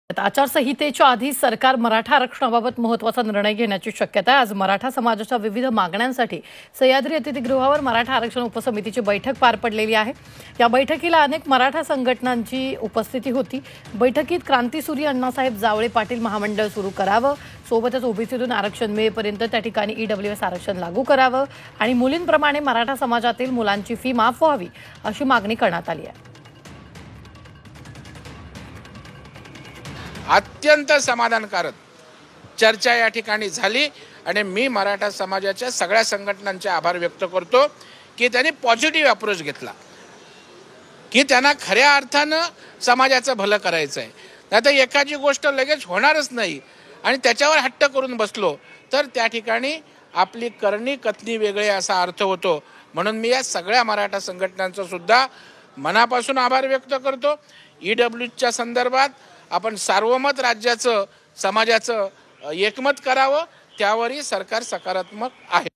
आचारसंहितेच्या आधी सरकार मराठा आरक्षणाबाबत महत्त्वाचा निर्णय घेण्याची शक्यता आहे। आज मराठा समाजाच्या विविध मागण्यांसाठी सह्याद्री अतिथीगृहावर मराठा आरक्षण उपसमितीची बैठक पार पडलेली आहे। या बैठकीला अनेक मराठा संघटनांची उपस्थिती होती। बैठकीत क्रांतीसूर्य अण्णासाहेब जावळे पाटील महामंडळ सुरू करावं, सोबतच ओबीसीतून आरक्षण मिळेपर्यंत त्या ठिकाणी ईडब्ल्यूएस आरक्षण लागू करावं आणि मुलींप्रमाणे मराठा समाजातील मुलांची फी माफ व्हावी अशी मागणी करण्यात आली आहे। अत्यंत समाधानकारक चर्चा या ठिकाणी झाली आणि मी मराठा समाजाच्या सगळ्या संघटनांचे आभार व्यक्त करतो की त्यांनी पॉझिटिव्ह अप्रोच घेतला, की त्यांना खऱ्या अर्थानं समाजाचं भलं करायचं आहे। नाहीतर एखादी गोष्ट लगेच होणारच नाही आणि त्याच्यावर हट्ट करून बसलो तर त्या ठिकाणी आपली करणी कथनी वेगळे असा अर्थ होतो। म्हणून मी या सगळ्या मराठा संघटनांचा सुद्धा मनापासून आभार व्यक्त करतो। ईडब्ल्यूच्या संदर्भात आपण सार्वमत राज्याचं समाजाचं एकमत करावं, त्यावरही सरकार सकारात्मक आहे।